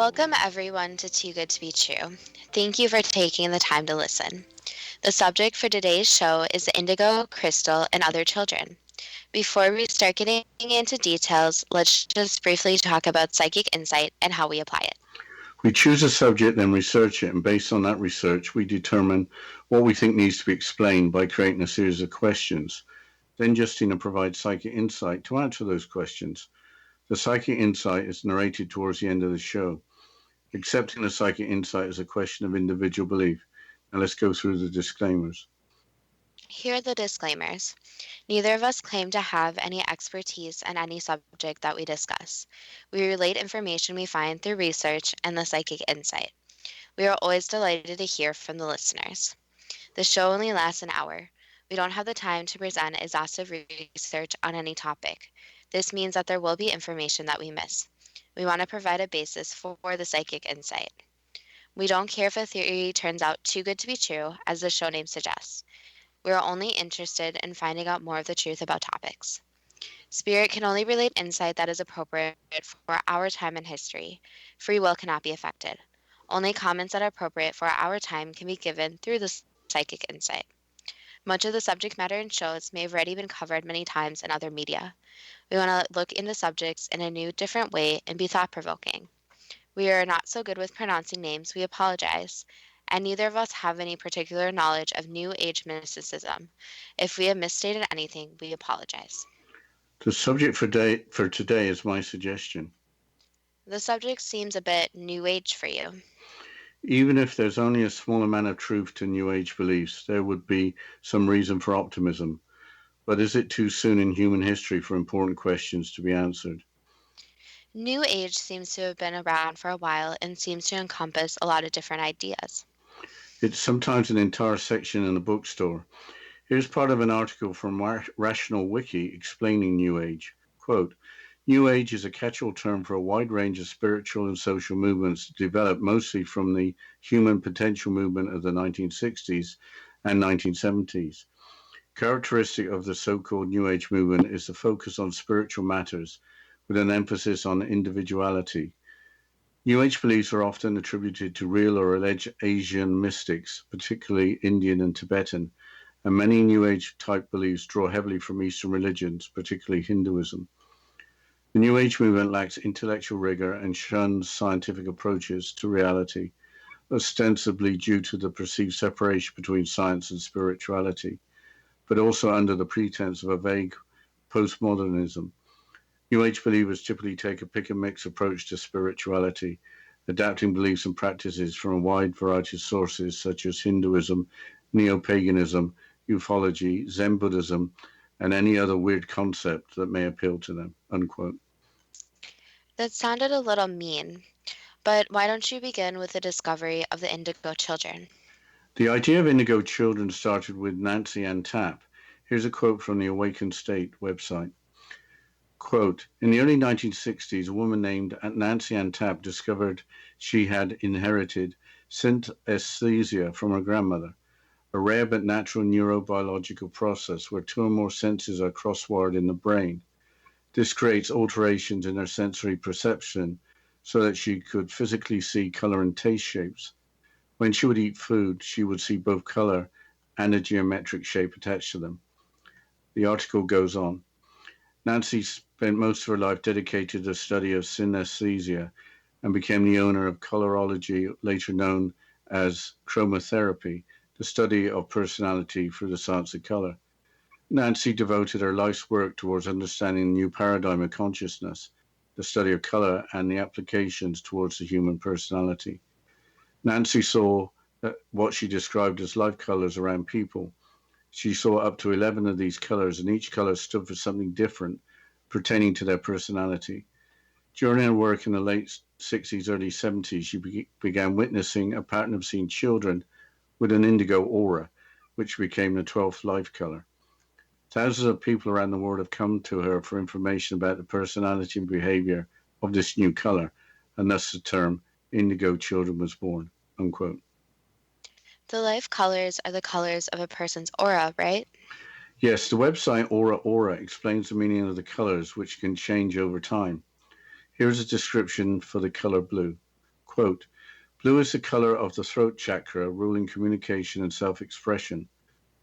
Welcome everyone to Too Good to Be True. Thank you for taking the time to listen. The subject for today's show is Indigo, Crystal, and other children. Before we start getting into details, let's just briefly talk about psychic insight and how we apply it. We choose a subject, then research it, and based on that research, we determine what we think needs to be explained by creating a series of questions. Then Justina provides psychic insight to answer those questions. The psychic insight is narrated towards the end of the show. Accepting the psychic insight is a question of individual belief. Now let's go through the disclaimers. Here are the disclaimers. Neither of us claim to have any expertise in any subject that we discuss. We relate information we find through research and the psychic insight. We are always delighted to hear from the listeners. The show only lasts an hour. We don't have the time to present exhaustive research on any topic. This means that there will be information that we miss. We want to provide a basis for the psychic insight. We don't care if a theory turns out too good to be true, as the show name suggests. We are only interested in finding out more of the truth about topics. Spirit can only relate insight that is appropriate for our time and history. Free will cannot be affected. Only comments that are appropriate for our time can be given through the psychic insight. Much of the subject matter in shows may have already been covered many times in other media. We want to look into subjects in a new, different way and be thought-provoking. We are not so good with pronouncing names, we apologize, and neither of us have any particular knowledge of New Age mysticism. If we have misstated anything, we apologize. The subject for today is my suggestion. The subject seems a bit New Age for you. Even if there's only a small amount of truth to New Age beliefs, there would be some reason for optimism. But is it too soon in human history for important questions to be answered? New Age seems to have been around for a while and seems to encompass a lot of different ideas. It's sometimes an entire section in a bookstore. Here's part of an article from Rational Wiki explaining New Age. Quote, New Age is a catch-all term for a wide range of spiritual and social movements developed mostly from the human potential movement of the 1960s and 1970s. Characteristic of the so-called New Age movement is the focus on spiritual matters with an emphasis on individuality. New Age beliefs are often attributed to real or alleged Asian mystics, particularly Indian and Tibetan, and many New Age type beliefs draw heavily from Eastern religions, particularly Hinduism. The New Age movement lacks intellectual rigor and shuns scientific approaches to reality, ostensibly due to the perceived separation between science and spirituality, but also under the pretense of a vague postmodernism. New Age believers typically take a pick-and-mix approach to spirituality, adapting beliefs and practices from a wide variety of sources such as Hinduism, neo-paganism, ufology, Zen Buddhism, and any other weird concept that may appeal to them, unquote. That sounded a little mean, but why don't you begin with the discovery of the Indigo children? The idea of Indigo children started with Nancy Ann Tappe. Here's a quote from the Awakened State website. Quote, in the early 1960s, a woman named Nancy Ann Tappe discovered she had inherited synesthesia from her grandmother, a rare but natural neurobiological process where two or more senses are cross-wired in the brain. This creates alterations in her sensory perception so that she could physically see color and taste shapes. When she would eat food, she would see both color and a geometric shape attached to them. The article goes on. Nancy spent most of her life dedicated to the study of synesthesia and became the owner of colorology, later known as chromotherapy, the study of personality through the science of color. Nancy devoted her life's work towards understanding the new paradigm of consciousness, the study of color, and the applications towards the human personality. Nancy saw what she described as life colors around people. She saw up to 11 of these colors, and each color stood for something different pertaining to their personality. During her work in the late 60s, early 70s, she began witnessing a pattern of seeing children with an indigo aura, which became the 12th life color. Thousands of people around the world have come to her for information about the personality and behavior of this new color, and thus the term Indigo children was born, unquote. The life colors are the colors of a person's aura, right? Yes, the website Aura explains the meaning of the colors, which can change over time. Here's a description for the color blue. Quote, blue is the color of the throat chakra, ruling communication and self-expression.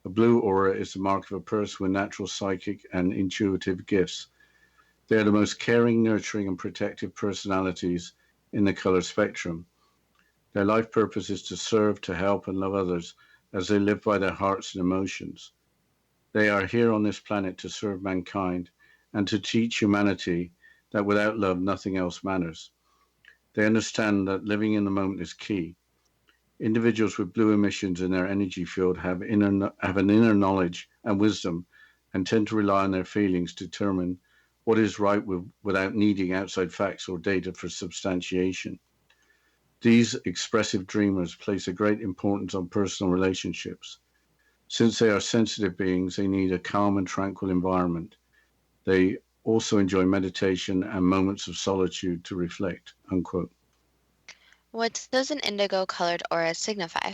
A blue aura is the mark of a person with natural psychic and intuitive gifts. They are the most caring, nurturing, and protective personalities in the color spectrum. Their life purpose is to serve, to help, and love others as they live by their hearts and emotions. They are here on this planet to serve mankind and to teach humanity that without love, nothing else matters. They understand that living in the moment is key. Individuals with blue emissions in their energy field have an inner knowledge and wisdom and tend to rely on their feelings to determine what is right without needing outside facts or data for substantiation. These expressive dreamers place a great importance on personal relationships. Since they are sensitive beings, they need a calm and tranquil environment. They also enjoy meditation and moments of solitude to reflect. Unquote. What does an indigo colored aura signify?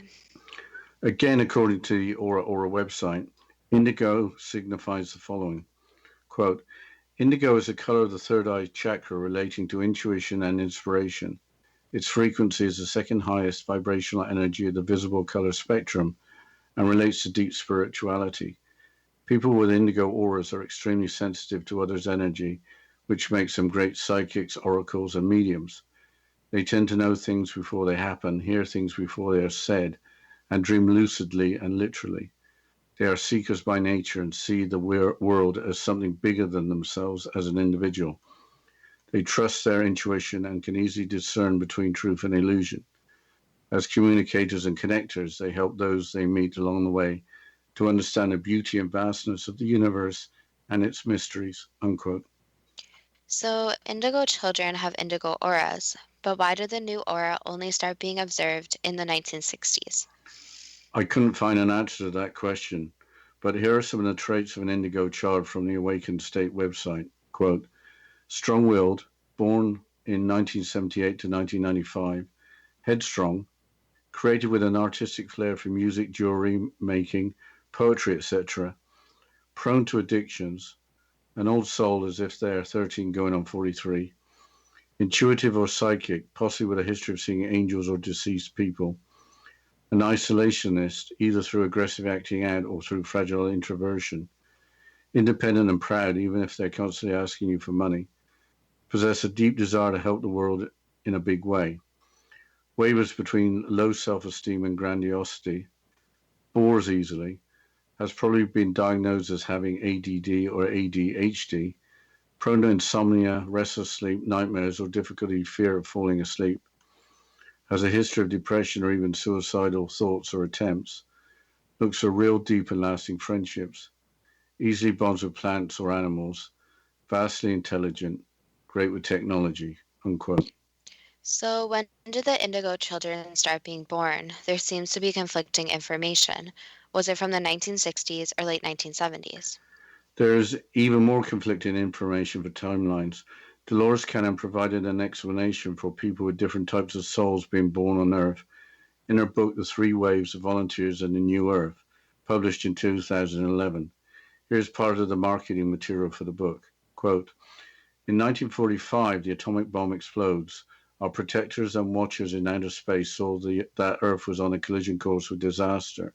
Again, according to the Aura website, indigo signifies the following. Quote, indigo is the color of the third eye chakra relating to intuition and inspiration. Its frequency is the second highest vibrational energy of the visible color spectrum and relates to deep spirituality. People with indigo auras are extremely sensitive to others' energy, which makes them great psychics, oracles, and mediums. They tend to know things before they happen, hear things before they are said, and dream lucidly and literally. They are seekers by nature and see the world as something bigger than themselves as an individual. They trust their intuition and can easily discern between truth and illusion. As communicators and connectors, they help those they meet along the way to understand the beauty and vastness of the universe and its mysteries. Unquote. So, indigo children have indigo auras, but why did the new aura only start being observed in the 1960s? I couldn't find an answer to that question, but here are some of the traits of an indigo child from the Awakened State website. Quote, strong-willed, born in 1978 to 1995, headstrong, created with an artistic flair for music, jewelry making, poetry, etc., prone to addictions, an old soul as if they are 13 going on 43, intuitive or psychic, possibly with a history of seeing angels or deceased people, an isolationist, either through aggressive acting out or through fragile introversion, independent and proud, even if they're constantly asking you for money, possess a deep desire to help the world in a big way, wavers between low self-esteem and grandiosity, bores easily, has probably been diagnosed as having ADD or ADHD, prone to insomnia, restless sleep, nightmares, or difficulty, fear of falling asleep, has a history of depression or even suicidal thoughts or attempts, looks for real deep and lasting friendships, easily bonds with plants or animals, vastly intelligent, great with technology. Unquote. So, when did the indigo children start being born? There seems to be conflicting information. Was it from the 1960s or late 1970s? There's even more conflicting information for timelines. Dolores Cannon provided an explanation for people with different types of souls being born on Earth in her book, The Three Waves of Volunteers and the New Earth, published in 2011. Here's part of the marketing material for the book. Quote, in 1945, the atomic bomb explodes. Our protectors and watchers in outer space saw that Earth was on a collision course with disaster.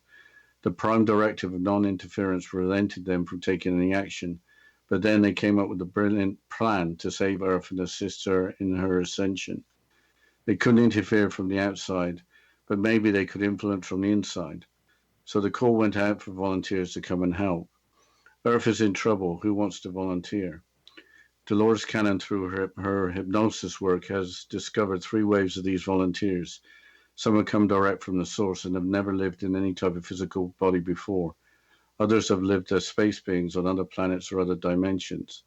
The prime directive of non-interference prevented them from taking any action, but then they came up with a brilliant plan to save Earth and assist her in her ascension. They couldn't interfere from the outside, but maybe they could influence from the inside. So the call went out for volunteers to come and help. Earth is in trouble. Who wants to volunteer? Dolores Cannon, through her hypnosis work, has discovered three waves of these volunteers. Some have come direct from the source and have never lived in any type of physical body before. Others have lived as space beings on other planets or other dimensions.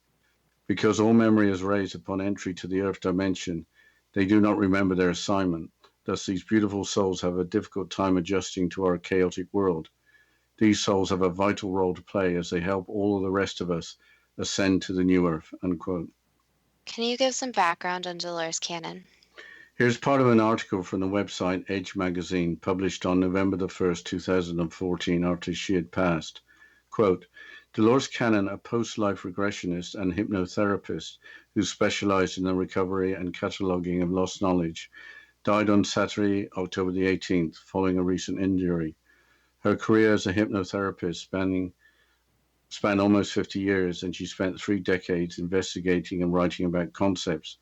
Because all memory is raised upon entry to the Earth dimension, they do not remember their assignment. Thus, these beautiful souls have a difficult time adjusting to our chaotic world. These souls have a vital role to play as they help all of the rest of us ascend to the new Earth. Unquote. Can you give some background on Dolores Cannon? Here's part of an article from the website Edge magazine, published on November the 1st, 2014, after she had passed. Quote, Dolores Cannon, a post-life regressionist and hypnotherapist who specialized in the recovery and cataloging of lost knowledge, died on Saturday, October the 18th, following a recent injury. Her career as a hypnotherapist spanned almost 50 years, and she spent 3 decades investigating and writing about concepts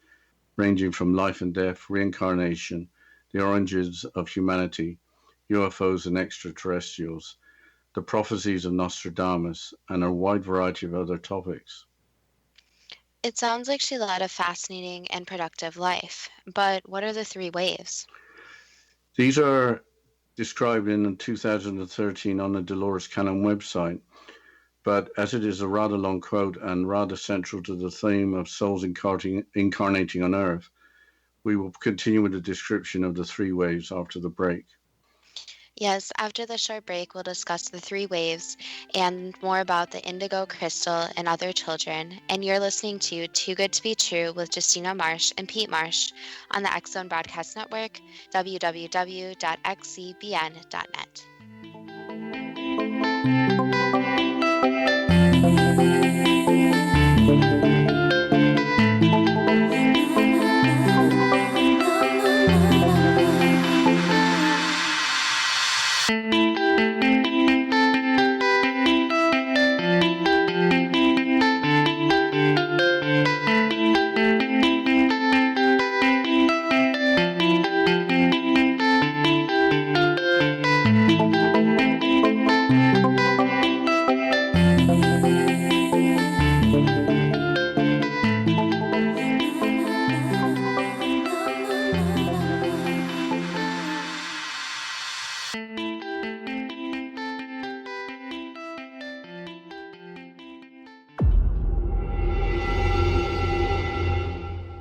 ranging from life and death, reincarnation, the origins of humanity, UFOs and extraterrestrials, the prophecies of Nostradamus, and a wide variety of other topics. It sounds like she led a fascinating and productive life, but what are the 3 waves? These are described in 2013 on the Dolores Cannon website, but as it is a rather long quote and rather central to the theme of souls incarnating on Earth, we will continue with a description of the 3 waves after the break. Yes, after the short break, we'll discuss the 3 waves and more about the indigo crystal and other children. And you're listening to Too Good to Be True with Justina Marsh and Pete Marsh on the X Zone Broadcast Network, www.xzbn.net.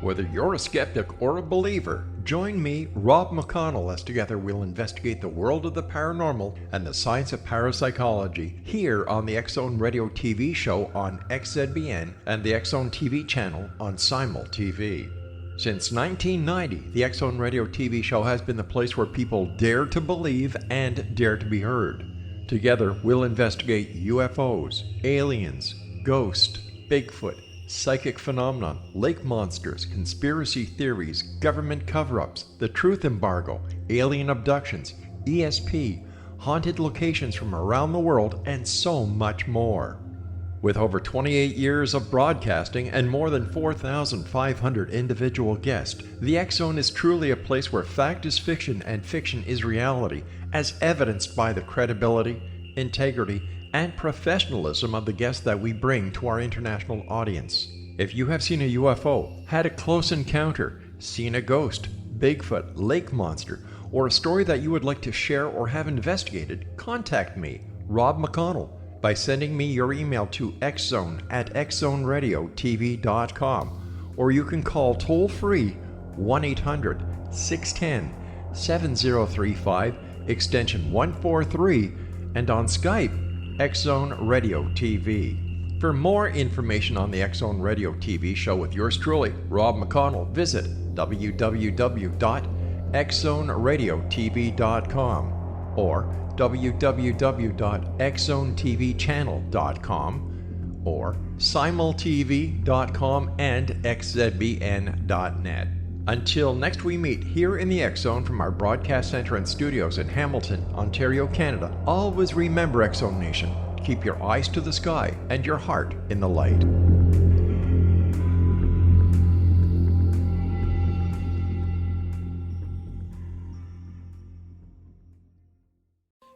Whether you're a skeptic or a believer, join me, Rob McConnell, as together we'll investigate the world of the paranormal and the science of parapsychology here on the X Zone Radio TV show on XZBN and the X Zone TV channel on Simul TV. Since 1990, the X Zone Radio TV show has been the place where people dare to believe and dare to be heard. Together, we'll investigate UFOs, aliens, ghosts, Bigfoot, psychic phenomenon, lake monsters, conspiracy theories, government cover-ups, the truth embargo, alien abductions, ESP, haunted locations from around the world, and so much more. With over 28 years of broadcasting and more than 4,500 individual guests, the X Zone is truly a place where fact is fiction and fiction is reality, as evidenced by the credibility, integrity, and professionalism of the guests that we bring to our international audience. If you have seen a UFO, had a close encounter, seen a ghost, Bigfoot, lake monster, or a story that you would like to share or have investigated, contact me, Rob McConnell, by sending me your email to xzone@xzoneradiotv.com, or you can call toll-free 1-800-610-7035, extension 143, and on Skype, X Zone Radio TV. For more information on the X Zone Radio TV show with yours truly, Rob McConnell, visit www.xzoneradiotv.com or www.xzonetvchannel.com or simultv.com and xzbn.net. Until next we meet here in the X Zone from our broadcast center and studios in Hamilton, Ontario, Canada, always remember, X Zone Nation, keep your eyes to the sky and your heart in the light.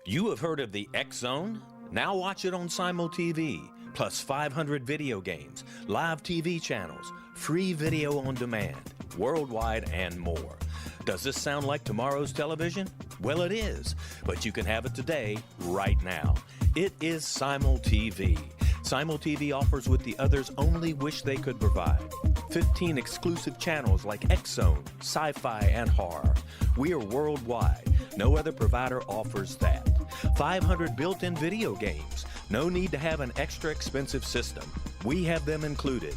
You have heard of the X Zone? Now watch it on Simul TV, plus 500 video games, live TV channels, free video on demand, worldwide, and more. Does this sound like tomorrow's television? Well, it is, but you can have it today, right now. It is Simul TV. Simul TV offers what the others only wish they could provide. 15 exclusive channels like X Zone, sci-fi, and horror. We are worldwide. No other provider offers that. 500 built-in video games. No need to have an extra expensive system. We have them included.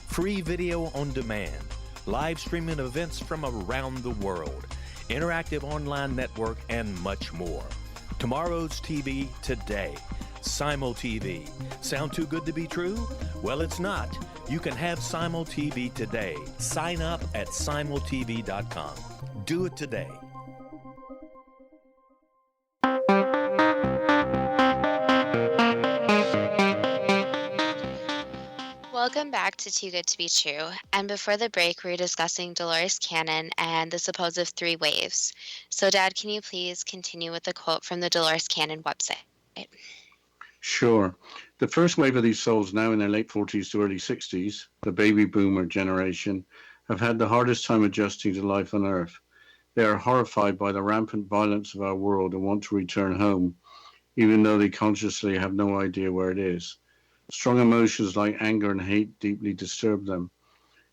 Free video on demand. Live streaming events from around the world. Interactive online network, and much more. Tomorrow's TV today. Simul TV. Sound too good to be true? Well, it's not. You can have Simul TV today. Sign up at simultv.com. Do it today. Welcome back to Too Good to Be True. And before the break, we were discussing Dolores Cannon and the supposed three waves. So, Dad, can you please continue with the quote from the Dolores Cannon website? Sure. The first wave of these souls, now in their late 40s to early 60s, the baby boomer generation, have had the hardest time adjusting to life on Earth. They are horrified by the rampant violence of our world and want to return home, even though they consciously have no idea where it is. Strong emotions like anger and hate deeply disturb them.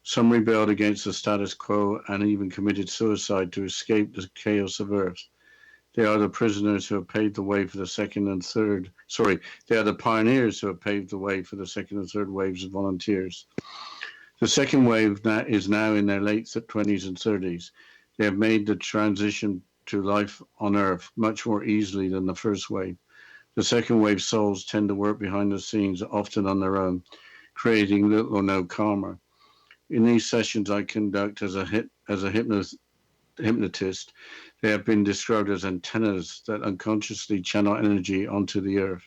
Some rebelled against the status quo and even committed suicide to escape the chaos of Earth. They are the prisoners who have paved the way for the second and third. They are the pioneers who have paved the way for the second and third waves of volunteers. The second wave is now in their late 20s and 30s. They have made the transition to life on Earth much more easily than the first wave. The second wave souls tend to work behind the scenes, often on their own, creating little or no karma. In these sessions I conduct as a hypnotist, they have been described as antennas that unconsciously channel energy onto the Earth.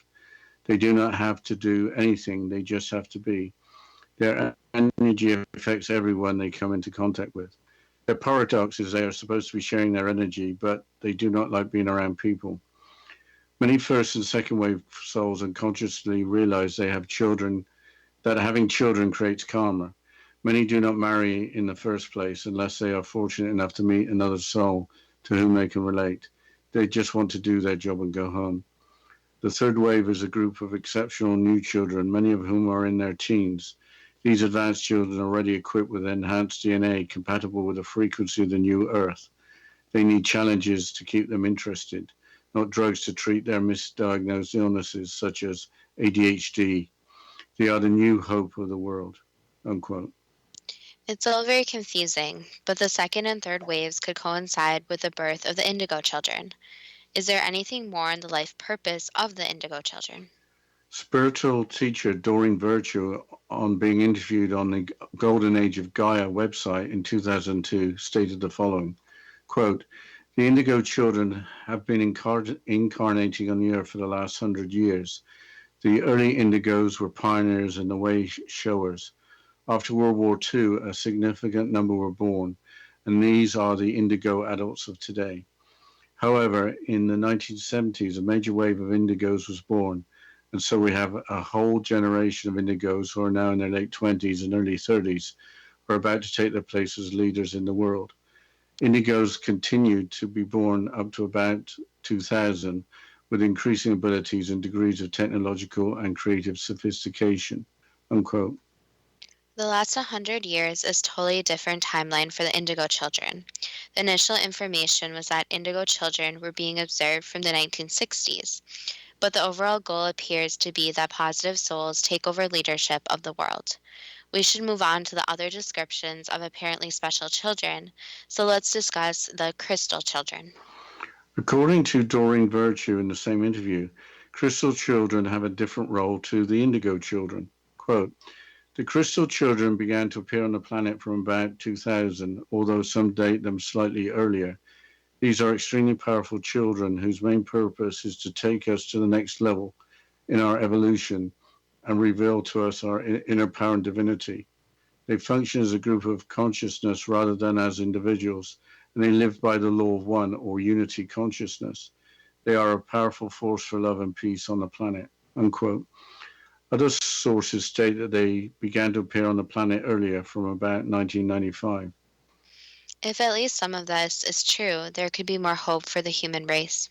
They do not have to do anything, they just have to be. Their energy affects everyone they come into contact with. Their paradox is they are supposed to be sharing their energy, but they do not like being around people. Many first and second wave souls unconsciously realize they have children, that having children creates karma. Many do not marry in the first place unless they are fortunate enough to meet another soul to whom they can relate. They just want to do their job and go home. The third wave is a group of exceptional new children, many of whom are in their teens. These advanced children are already equipped with enhanced DNA compatible with the frequency of the new Earth. They need challenges to keep them interested, not drugs to treat their misdiagnosed illnesses such as ADHD. They are the new hope of the world, unquote. It's all very confusing, but the second and third waves could coincide with the birth of the Indigo children. Is there anything more on the life purpose of the Indigo children? Spiritual teacher Doreen Virtue, on being interviewed on the Golden Age of Gaia website in 2002, stated the following, quote, "The Indigo children have been incarnating on the Earth for the last 100 years. The early Indigos were pioneers and the way showers. After World War II, a significant number were born, and these are the Indigo adults of today. However, in the 1970s, a major wave of Indigos was born, and so we have a whole generation of Indigos who are now in their late 20s and early 30s, who are about to take their place as leaders in the world. Indigos continued to be born up to about 2000, with increasing abilities and degrees of technological and creative sophistication," unquote. The last 100 years is totally different timeline for the Indigo children. The initial information was that Indigo children were being observed from the 1960s, but the overall goal appears to be that positive souls take over leadership of the world. We should move on to the other descriptions of apparently special children, so let's discuss the crystal children. According to Doreen Virtue in the same interview, crystal children have a different role to the Indigo children. Quote, "The crystal children began to appear on the planet from about 2000, although some date them slightly earlier. These are extremely powerful children whose main purpose is to take us to the next level in our evolution and reveal to us our inner power and divinity. They function as a group of consciousness rather than as individuals, and they live by the law of one or unity consciousness. They are a powerful force for love and peace on the planet," unquote. Other sources state that they began to appear on the planet earlier, from about 1995. If at least some of this is true, there could be more hope for the human race.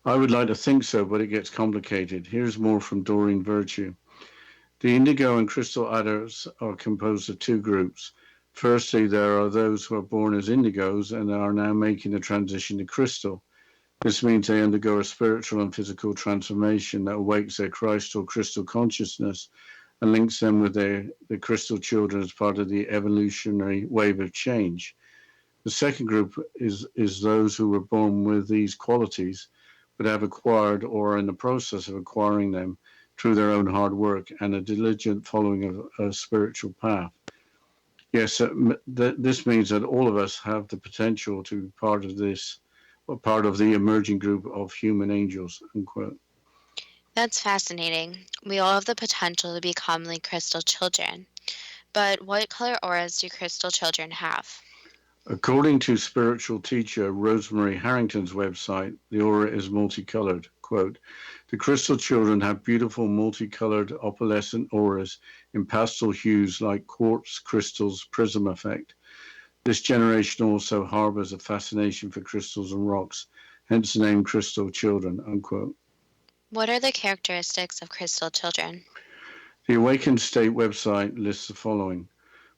I would like to think so, but it gets complicated. Here's more from Doreen Virtue. "The Indigo and Crystal adults are composed of two groups. Firstly, there are those who are born as Indigos and are now making the transition to Crystal. This means they undergo a spiritual and physical transformation that awakes their Christ or crystal consciousness and links them with the crystal children as part of the evolutionary wave of change. The second group is those who were born with these qualities, but have acquired or are in the process of acquiring them through their own hard work and a diligent following of a spiritual path. Yes, this means that all of us have the potential to be part of this, or part of the emerging group of human angels, unquote. That's fascinating. We all have the potential to become like crystal children. But what color auras do crystal children have? According to spiritual teacher Rosemary Harrington's website, the aura is multicolored. Quote, the crystal children have beautiful multicolored opalescent auras in pastel hues like quartz crystals prism effect. This generation also harbors a fascination for crystals and rocks, hence the name crystal children, unquote. What are the characteristics of crystal children? The Awakened State website lists the following: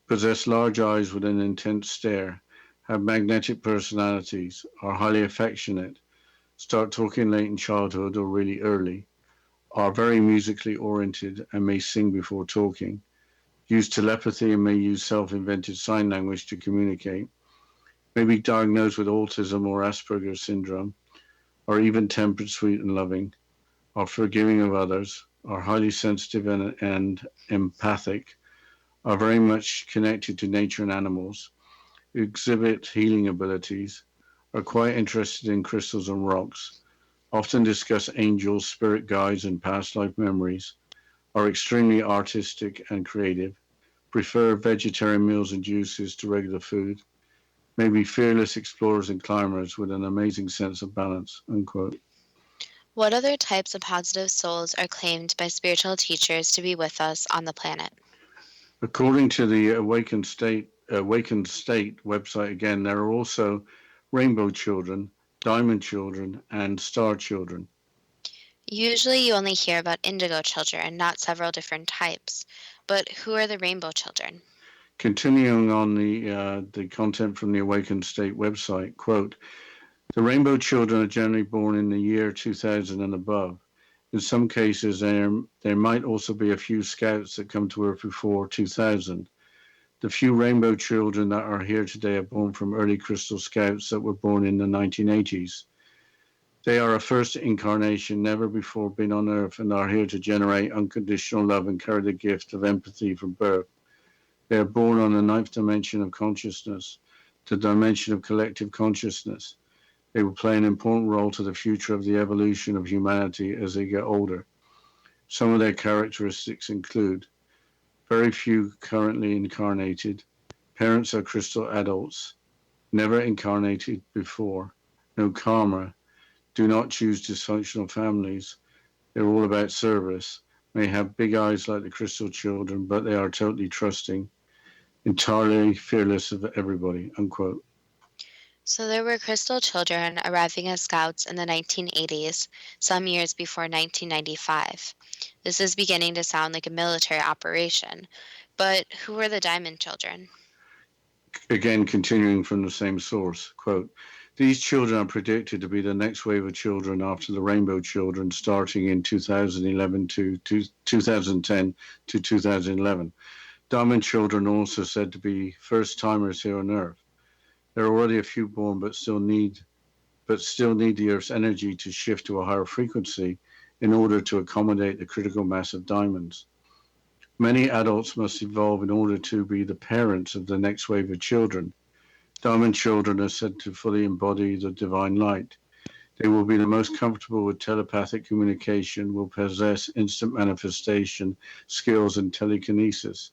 possess large eyes with an intense stare, have magnetic personalities, are highly affectionate, start talking late in childhood or really early, are very musically oriented and may sing before talking, use telepathy and may use self-invented sign language to communicate, may be diagnosed with autism or Asperger's syndrome, are even-tempered, sweet and loving, are forgiving of others, are highly sensitive and empathic, are very much connected to nature and animals, exhibit healing abilities, are quite interested in crystals and rocks, often discuss angels, spirit guides, and past life memories, are extremely artistic and creative, prefer vegetarian meals and juices to regular food, may be fearless explorers and climbers with an amazing sense of balance, unquote. What other types of positive souls are claimed by spiritual teachers to be with us on the planet? According to the Awakened State website, again, there are also rainbow children, diamond children, and star children. Usually you only hear about indigo children, not several different types. But who are the rainbow children? Continuing on the content from the Awakened State website, quote, the rainbow children are generally born in the year 2000 and above. In some cases, there might also be a few scouts that come to Earth before 2000. The few rainbow children that are here today are born from early crystal scouts that were born in the 1980s. They are a first incarnation, never before been on Earth, and are here to generate unconditional love and carry the gift of empathy from birth. They are born on the ninth dimension of consciousness, the dimension of collective consciousness. They will play an important role to the future of the evolution of humanity as they get older. Some of their characteristics include very few currently incarnated, parents are crystal adults, never incarnated before, no karma, do not choose dysfunctional families, they're all about service, may have big eyes like the crystal children, but they are totally trusting, entirely fearless of everybody, unquote. So there were crystal children arriving as scouts in the 1980s, some years before 1995. This is beginning to sound like a military operation. But who were the diamond children? Again, continuing from the same source, quote, these children are predicted to be the next wave of children after the rainbow children starting in 2011 to 2010 to 2011. Diamond children are also said to be first timers here on Earth. There are already a few born, but still need the Earth's energy to shift to a higher frequency in order to accommodate the critical mass of diamonds. Many adults must evolve in order to be the parents of the next wave of children. Diamond children are said to fully embody the divine light. They will be the most comfortable with telepathic communication, will possess instant manifestation skills and telekinesis.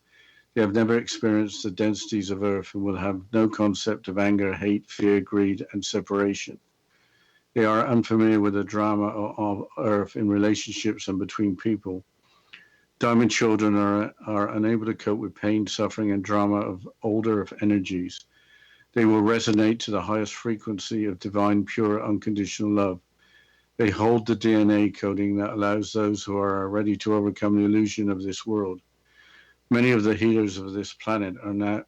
They have never experienced the densities of Earth and will have no concept of anger, hate, fear, greed, and separation. They are unfamiliar with the drama of Earth in relationships and between people. Diamond children are unable to cope with pain, suffering, and drama of older Earth energies. They will resonate to the highest frequency of divine, pure, unconditional love. They hold the DNA coding that allows those who are ready to overcome the illusion of this world. Many of the healers of this planet are now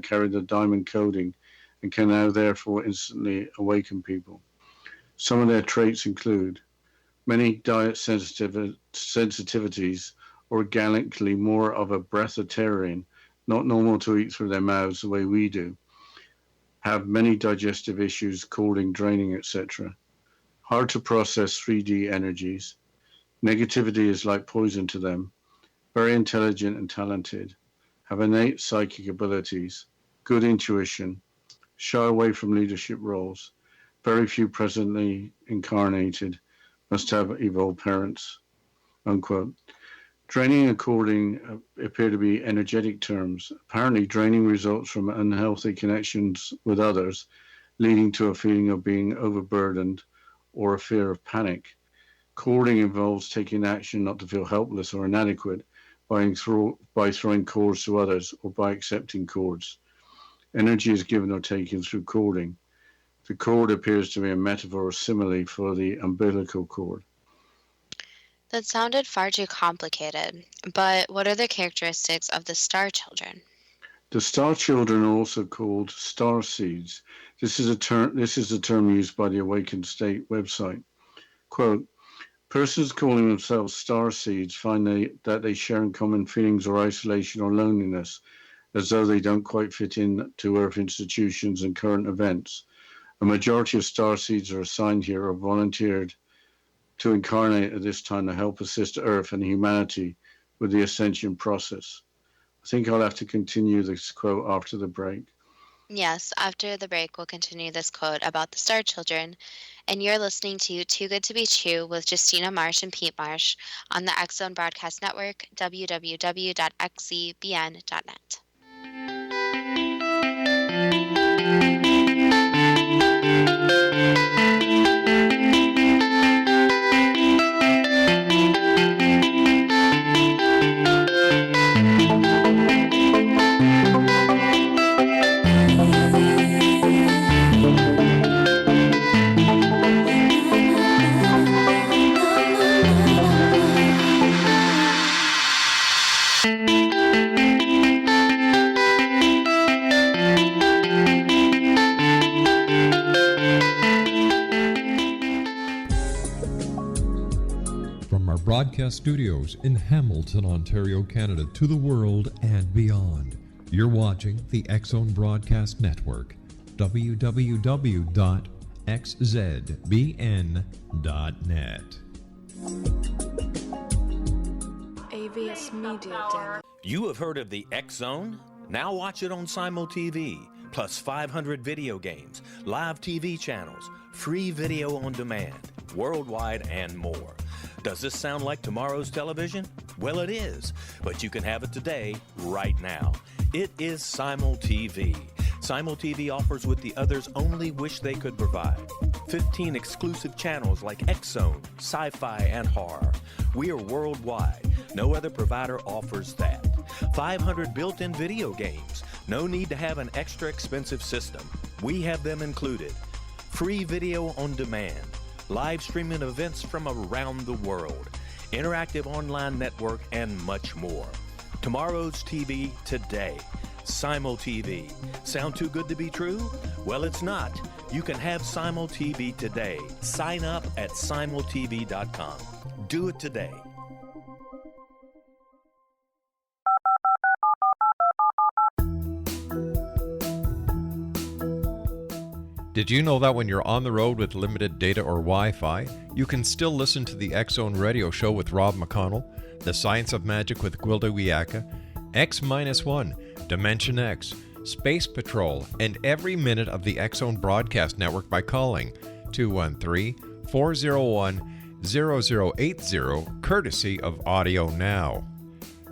carry the diamond coding and can now therefore instantly awaken people. Some of their traits include many diet sensitivities, organically more of a breatharian, not normal to eat through their mouths the way we do, have many digestive issues, cooling, draining, etc. Hard to process 3D energies. Negativity is like poison to them. Very intelligent and talented. have innate psychic abilities, good intuition, shy away from leadership roles, very few presently incarnated, must have evolved parents, unquote. Draining and cording appear to be energetic terms. Apparently, draining results from unhealthy connections with others, leading to a feeling of being overburdened or a fear of panic. Cording involves taking action not to feel helpless or inadequate by throwing cords to others or by accepting cords. Energy is given or taken through cording. The cord appears to be a metaphor or simile for the umbilical cord. That sounded far too complicated, but what are the characteristics of the star children? The star children are also called star seeds. This is a term used by the Awakened State website. Quote, persons calling themselves star seeds find that they share in common feelings or isolation or loneliness, as though they don't quite fit in to Earth institutions and current events. A majority of star seeds are assigned here or volunteered to incarnate at this time to help assist Earth and humanity with the ascension process. I think I'll have to continue this quote after the break. Yes, after the break, we'll continue this quote about the star children. And you're listening to Too Good to Be True with Justina Marsh and Pete Marsh on the X Zone Broadcast Network, www.xzbn.net. Broadcast studios in Hamilton, Ontario, Canada, to the world and beyond. You're watching the X Zone Broadcast Network, www.xzbn.net. AVS Media. You have heard of the X Zone? Now watch it on Simul TV, plus 500 video games, live TV channels, free video on demand, worldwide, and more. Does this sound like tomorrow's television? Well, it is, but you can have it today, right now. It is Simul TV. Simul TV offers what the others only wish they could provide. 15 exclusive channels like X Zone, sci-fi, and horror. We are worldwide. No other provider offers that. 500 built-in video games. No need to have an extra expensive system. We have them included. Free video on demand. Live streaming events from around the world, interactive online network, and much more. Tomorrow's TV today. Simul TV. Sound too good to be true? Well, it's not. You can have Simul TV today. Sign up at simultv.com. Do it today. Did you know that when you're on the road with limited data or Wi-Fi, you can still listen to the X Zone Radio Show with Rob McConnell, The Science of Magic with Gwilda Wiyaka, X-1, Dimension X, Space Patrol, and every minute of the X Zone Broadcast Network by calling 213-401-0080, courtesy of Audio Now.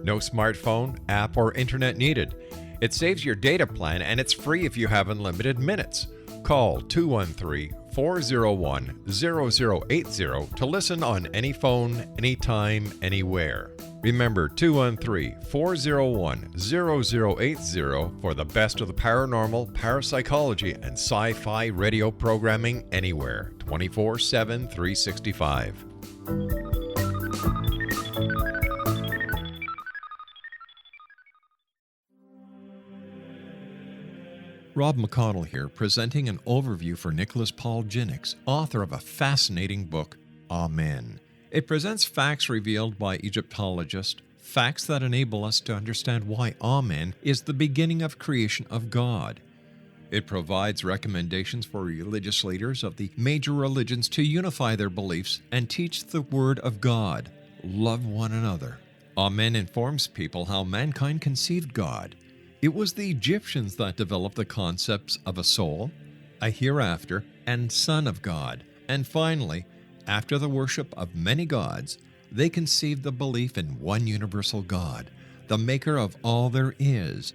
No smartphone, app, or internet needed. It saves your data plan and it's free if you have unlimited minutes. Call 213-401-0080 to listen on any phone, anytime, anywhere. Remember 213-401-0080 for the best of the paranormal, parapsychology, and sci-fi radio programming anywhere, 24/7, 365. Rob McConnell here, presenting an overview for Nicholas Paul Jennings, author of a fascinating book, Amen. It presents facts revealed by Egyptologists, facts that enable us to understand why Amen is the beginning of creation of God. It provides recommendations for religious leaders of the major religions to unify their beliefs and teach the Word of God. Love one another. Amen informs people how mankind conceived God. It was the Egyptians that developed the concepts of a soul, a hereafter, and Son of God. And finally, after the worship of many gods, they conceived the belief in one universal God, the maker of all there is.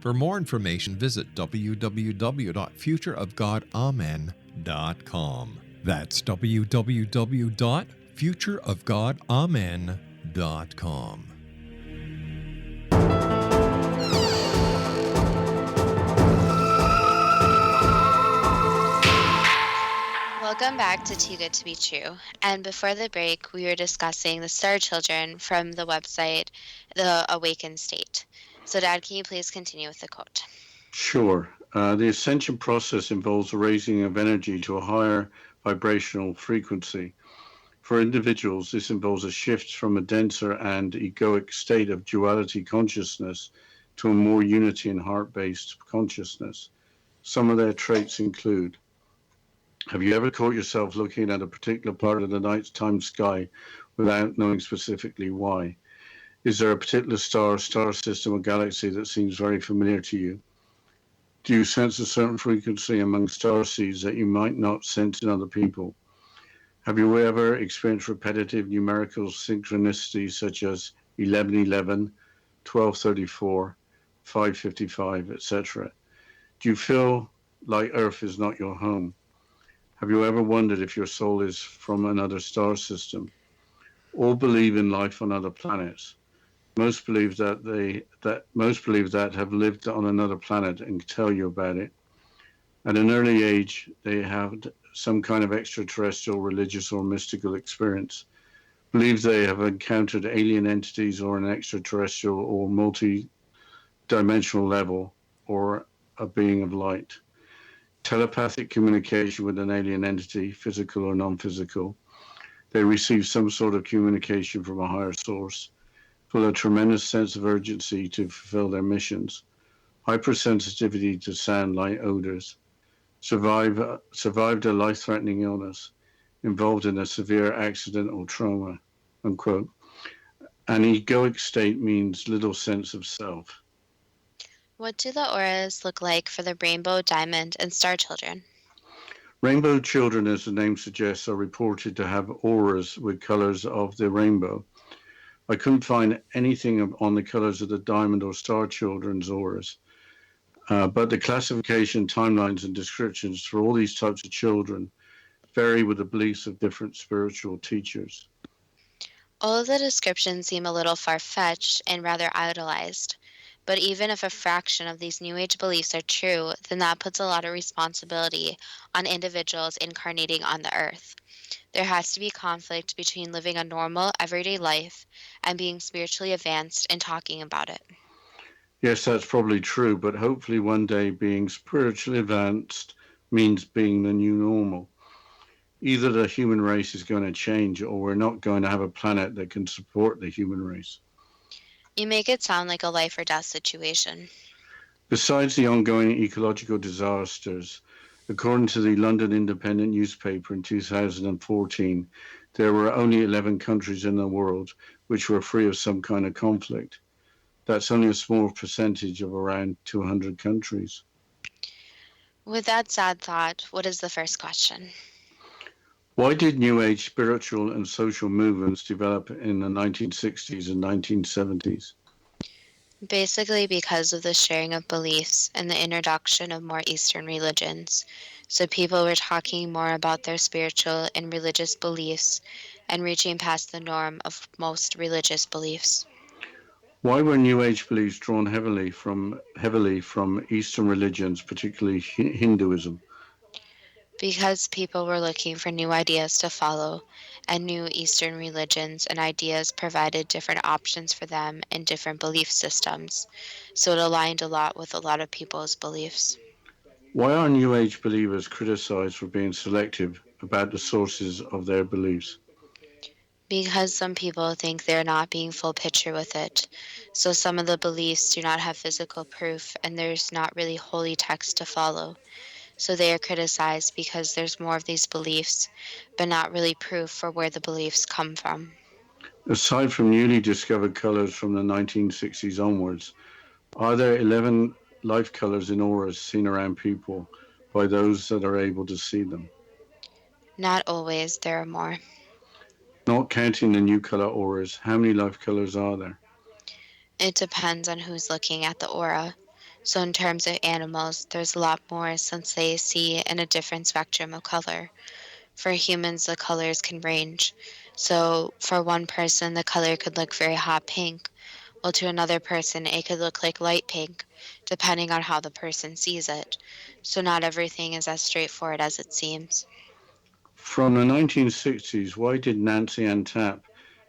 For more information, visit www.futureofgodamen.com. That's www.futureofgodamen.com. Welcome back to Too Good to Be True. And before the break, we were discussing the star children from the website, The Awakened State. So, Dad, can you please continue with the quote? Sure. The ascension process involves the raising of energy to a higher vibrational frequency. For individuals, this involves a shift from a denser and egoic state of duality consciousness to a more unity and heart-based consciousness. Some of their traits include: have you ever caught yourself looking at a particular part of the nighttime sky without knowing specifically why? Is there a particular star system, or galaxy that seems very familiar to you? Do you sense a certain frequency among star seeds that you might not sense in other people? Have you ever experienced repetitive numerical synchronicities such as 1111, 1234, 555, etc.? Do you feel like Earth is not your home? Have you ever wondered if your soul is from another star system? All believe in life on other planets. Most believe that have lived on another planet and tell you about it. At an early age, they had some kind of extraterrestrial, religious, or mystical experience. Believe they have encountered alien entities or an extraterrestrial or multi-dimensional level or a being of light. Telepathic communication with an alien entity, physical or non-physical. They receive some sort of communication from a higher source. Feel a tremendous sense of urgency to fulfill their missions. Hypersensitivity to sound, light, odors. Survived a life-threatening illness. Involved in a severe accident or trauma, unquote. An egoic state means little sense of self. What do the auras look like for the rainbow, diamond, and star children? Rainbow children, as the name suggests, are reported to have auras with colors of the rainbow. I couldn't find anything on the colors of the diamond or star children's auras, but the classification, timelines, and descriptions for all these types of children vary with the beliefs of different spiritual teachers. All of the descriptions seem a little far-fetched and rather idolized. But even if a fraction of these New Age beliefs are true, then that puts a lot of responsibility on individuals incarnating on the earth. There has to be conflict between living a normal, everyday life and being spiritually advanced and talking about it. Yes, that's probably true, but hopefully one day being spiritually advanced means being the new normal. Either the human race is going to change or we're not going to have a planet that can support the human race. You make it sound like a life or death situation. Besides the ongoing ecological disasters, according to the London Independent newspaper in 2014, there were only 11 countries in the world which were free of some kind of conflict. That's only a small percentage of around 200 countries. With that sad thought, what is the first question? Why did New Age spiritual and social movements develop in the 1960s and 1970s? Basically because of the sharing of beliefs and the introduction of more Eastern religions. So people were talking more about their spiritual and religious beliefs and reaching past the norm of most religious beliefs. Why were New Age beliefs drawn heavily from Eastern religions, particularly Hinduism? Because people were looking for new ideas to follow, and new Eastern religions and ideas provided different options for them and different belief systems. So it aligned a lot with a lot of people's beliefs. Why are New Age believers criticized for being selective about the sources of their beliefs? Because some people think they're not being full picture with it. So some of the beliefs do not have physical proof and there's not really holy text to follow. So they are criticized because there's more of these beliefs, but not really proof for where the beliefs come from. Aside from newly discovered colors from the 1960s onwards, are there 11 life colors in auras seen around people by those that are able to see them? Not always, there are more. Not counting the new color auras, how many life colors are there? It depends on who's looking at the aura. So, in terms of animals, there's a lot more since they see in a different spectrum of color. For humans, the colors can range. So, for one person, the color could look very hot pink, while to another person, it could look like light pink, depending on how the person sees it. So, not everything is as straightforward as it seems. From the 1960s, why did Nancy Ann Tappe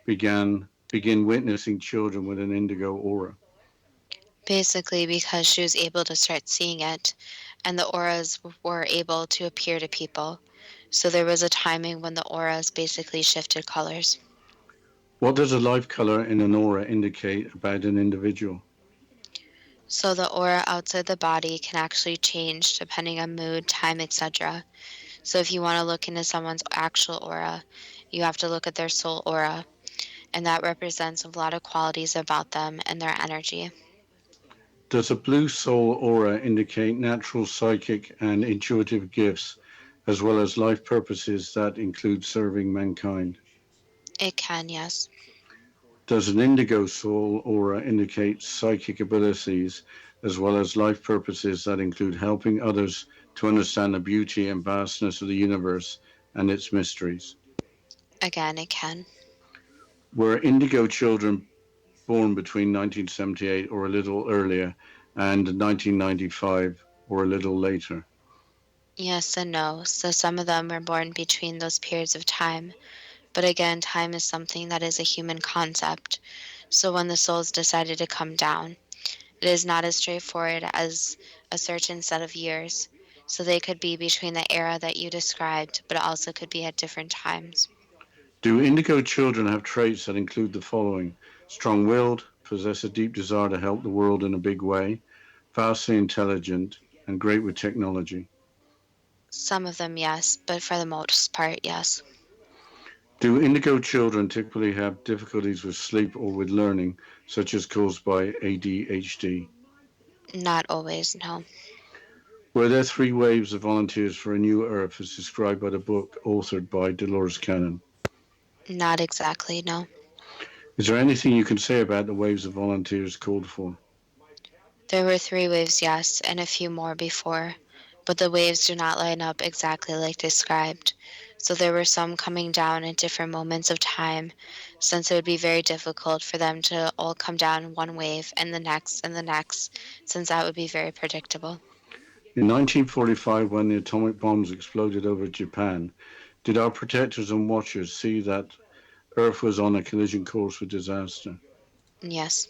begin witnessing children with an indigo aura? Basically, because she was able to start seeing it, and the auras were able to appear to people. So there was a timing when the auras basically shifted colors. What does a life color in an aura indicate about an individual? So the aura outside the body can actually change depending on mood, time, etc. So if you want to look into someone's actual aura, you have to look at their soul aura, and that represents a lot of qualities about them and their energy. Does a blue soul aura indicate natural psychic and intuitive gifts, as well as life purposes that include serving mankind? It can, yes. Does an indigo soul aura indicate psychic abilities, as well as life purposes that include helping others to understand the beauty and vastness of the universe and its mysteries? Again, it can. Were indigo children born between 1978 or a little earlier and 1995 or a little later? Yes and no. So some of them were born between those periods of time. But again, time is something that is a human concept. So when the souls decided to come down, it is not as straightforward as a certain set of years. So they could be between the era that you described, but also could be at different times. Do indigo children have traits that include the following: strong willed, possess a deep desire to help the world in a big way, vastly intelligent, and great with technology? Some of them, yes, but for the most part, yes. Do indigo children typically have difficulties with sleep or with learning, such as caused by ADHD? Not always, no. Were there three waves of volunteers for a new Earth as described by the book authored by Dolores Cannon? Not exactly, no. Is there anything you can say about the waves of volunteers called for? There were three waves, yes, and a few more before, but the waves do not line up exactly like described. So there were some coming down at different moments of time, since it would be very difficult for them to all come down in one wave and the next, since that would be very predictable. In 1945, when the atomic bombs exploded over Japan, did our protectors and watchers see that Earth was on a collision course with disaster? Yes.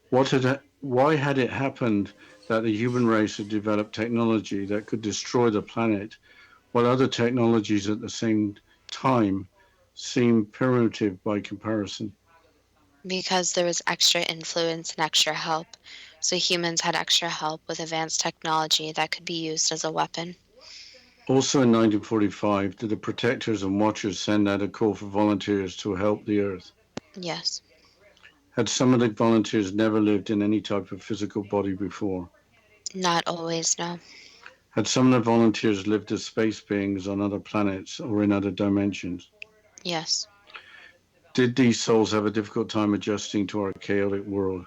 Why had it happened that the human race had developed technology that could destroy the planet, while other technologies at the same time seemed primitive by comparison? Because there was extra influence and extra help, so humans had extra help with advanced technology that could be used as a weapon. Also in 1945, did the protectors and watchers send out a call for volunteers to help the Earth? Yes. Had some of the volunteers never lived in any type of physical body before? Not always, no. Had some of the volunteers lived as space beings on other planets or in other dimensions? Yes. Did these souls have a difficult time adjusting to our chaotic world?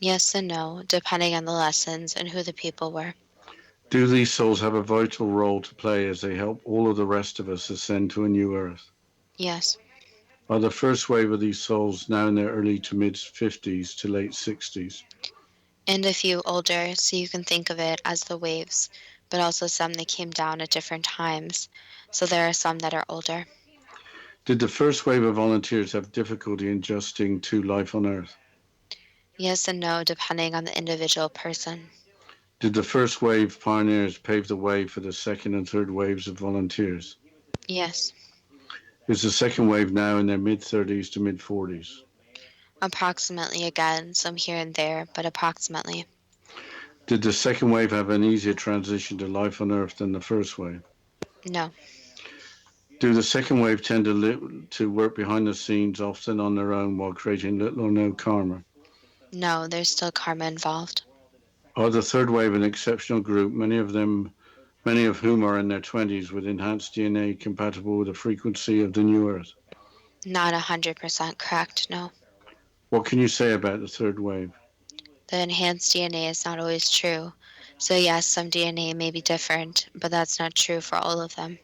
Yes and no, depending on the lessons and who the people were. Do these souls have a vital role to play as they help all of the rest of us ascend to a new Earth? Yes. Are the first wave of these souls now in their early to mid 50s to late 60s? And a few older, so you can think of it as the waves, but also some that came down at different times. So there are some that are older. Did the first wave of volunteers have difficulty adjusting to life on Earth? Yes and no, depending on the individual person. Did the first wave pioneers pave the way for the second and third waves of volunteers? Yes. Is the second wave now in their mid 30s to mid 40s? Approximately again, some here and there, but approximately. Did the second wave have an easier transition to life on Earth than the first wave? No. Do the second wave tend to work behind the scenes, often on their own, while creating little or no karma? No, there's still karma involved. Are the third wave an exceptional group, many of whom are in their 20s, with enhanced DNA compatible with the frequency of the new Earth? Not 100% correct, no. What can you say about the third wave? The enhanced DNA is not always true. So yes, some DNA may be different, but that's not true for all of them.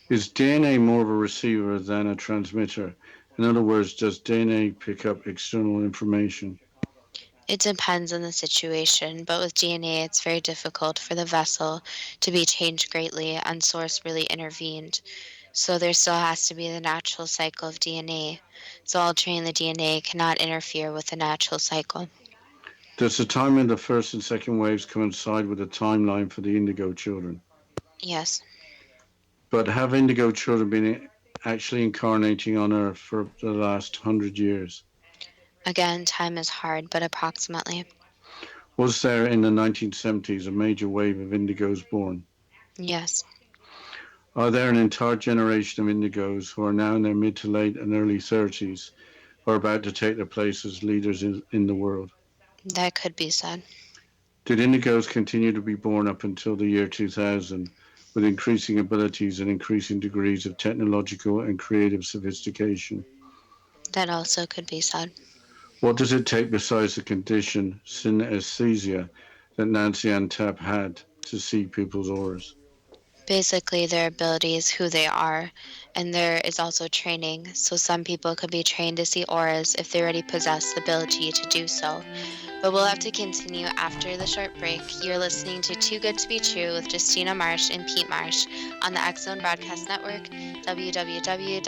Is DNA more of a receiver than a transmitter? In other words, does DNA pick up external information? It depends on the situation, but with DNA, it's very difficult for the vessel to be changed greatly and source really intervened. So there still has to be the natural cycle of DNA. So altering the DNA cannot interfere with the natural cycle. Does the time of the first and second waves coincide with the timeline for the Indigo children? Yes. But have Indigo children been actually incarnating on Earth for the last 100 years? Again, time is hard, but approximately. Was there in the 1970s a major wave of Indigos born? Yes. Are there an entire generation of Indigos who are now in their mid to late and early 30s who are about to take their place as leaders in the world? That could be said. Did Indigos continue to be born up until the year 2000 with increasing abilities and increasing degrees of technological and creative sophistication? That also could be said. What does it take besides the condition, synesthesia, that Nancy Ann Tappe had to see people's auras? Basically, their ability is who they are, and there is also training. So some people could be trained to see auras if they already possess the ability to do so. But we'll have to continue after the short break. You're listening to Too Good to Be True with Justina Marsh and Pete Marsh on the X Zone Broadcast Network, www.xcbn.net.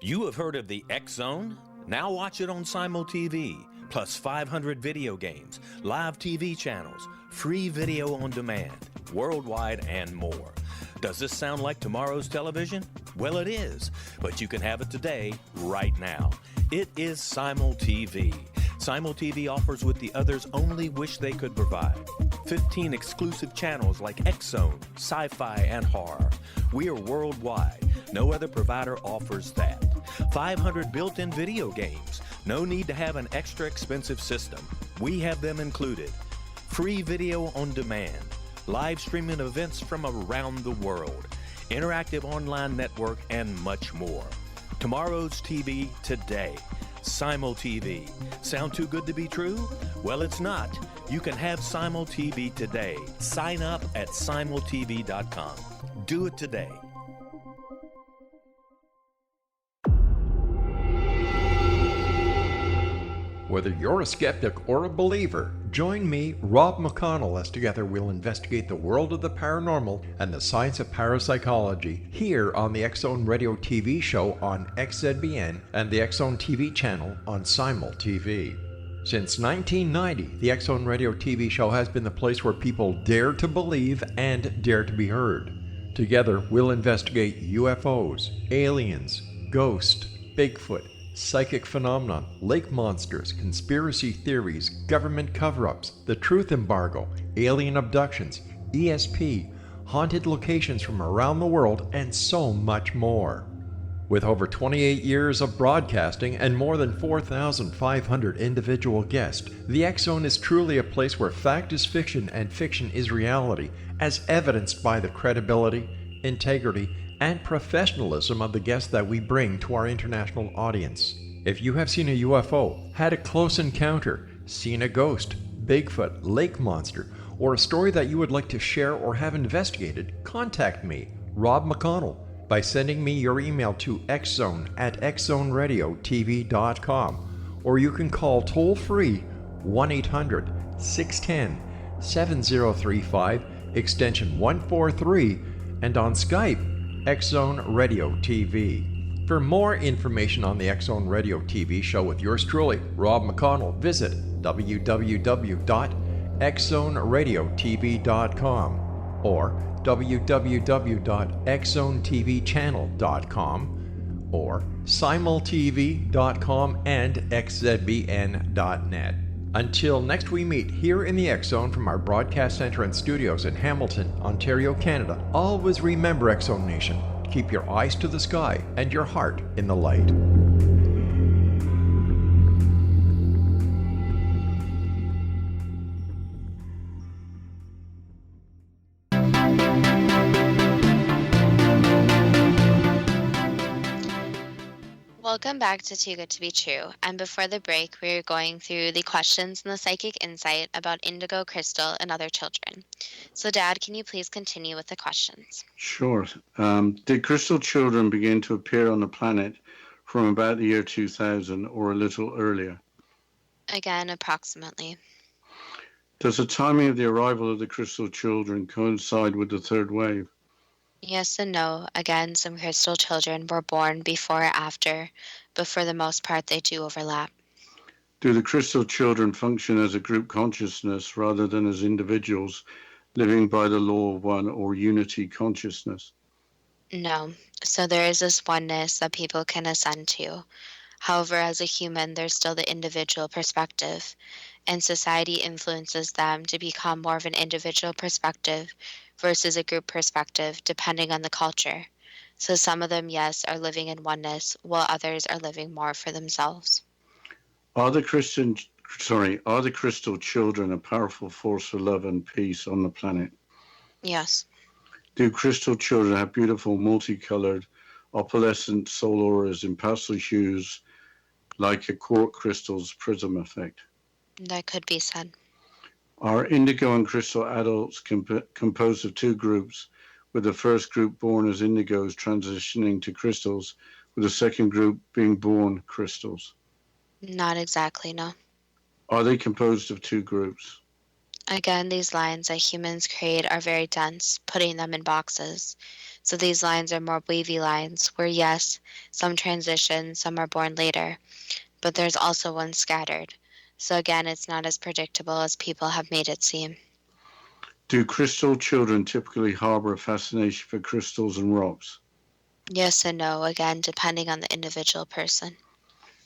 You have heard of the X Zone? Now watch it on Simul TV, plus 500 video games, live TV channels, free video on demand, worldwide, and more. Does this sound like tomorrow's television? Well, it is, but you can have it today, right now. It is Simul TV. Simul TV offers what the others only wish they could provide. 15 exclusive channels like X Zone, Sci-Fi, and Horror. We are worldwide. No other provider offers that. 500 built-in video games. No need to have an extra expensive system. We have them included. Free video on demand. Live streaming events from around the world. Interactive online network, and much more. Tomorrow's TV today. Simul TV. Sound too good to be true? Well, it's not. You can have Simul TV today. Sign up at simultv.com. Do it today. Whether you're a skeptic or a believer, join me, Rob McConnell, as together we'll investigate the world of the paranormal and the science of parapsychology here on the X Zone Radio TV show on XZBN and the X Zone TV channel on Simul TV. Since 1990, the X Zone Radio TV show has been the place where people dare to believe and dare to be heard. Together, we'll investigate UFOs, aliens, ghosts, Bigfoot, psychic phenomenon, lake monsters, conspiracy theories, government cover-ups, the truth embargo, alien abductions, ESP, haunted locations from around the world, and so much more. With over 28 years of broadcasting and more than 4,500 individual guests, the X Zone is truly a place where fact is fiction and fiction is reality, as evidenced by the credibility, integrity, and professionalism of the guests that we bring to our international audience. If you have seen a UFO, had a close encounter, seen a ghost, Bigfoot, lake monster, or a story that you would like to share or have investigated, contact me, Rob McConnell, by sending me your email to xzone@xzoneradiotv.com, or you can call toll-free 1-800-610 7035 extension 143, and on Skype, X-Zone Radio TV. For more information on the X-Zone Radio TV show with yours truly, Rob McConnell, visit www.xzoneradiotv.com or www.xzonetvchannel.com or simultv.com and xzbn.net. Until next we meet here in the X-Zone from our broadcast center and studios in Hamilton, Ontario, Canada, always remember, X-Zone Nation, keep your eyes to the sky and your heart in the light. Welcome back to Too Good to Be True. And before the break, we were going through the questions in the psychic insight about indigo, crystal, and other children. So, Dad, can you please continue with the questions? Sure. Did crystal children begin to appear on the planet from about the year 2000 or a little earlier? Again, approximately. Does the timing of the arrival of the crystal children coincide with the third wave? Yes and no. Again, some crystal children were born before or after, but for the most part, they do overlap. Do the crystal children function as a group consciousness rather than as individuals living by the law of one or unity consciousness? No. So there is this oneness that people can ascend to. However, as a human, there's still the individual perspective, and society influences them to become more of an individual perspective versus a group perspective, depending on the culture. So some of them, yes, are living in oneness, while others are living more for themselves. Are the crystal children a powerful force for love and peace on the planet? Yes. Do crystal children have beautiful multicolored opalescent soul auras in pastel hues like a quartz crystal's prism effect? That could be said. Are indigo and crystal adults composed of two groups, with the first group born as indigos transitioning to crystals, with the second group being born crystals? Not exactly, no. Are they composed of two groups? Again, these lines that humans create are very dense, putting them in boxes. So these lines are more wavy lines, where yes, some transition, some are born later, but there's also one scattered. So again, it's not as predictable as people have made it seem. Do crystal children typically harbor a fascination for crystals and rocks? Yes and no, again, depending on the individual person.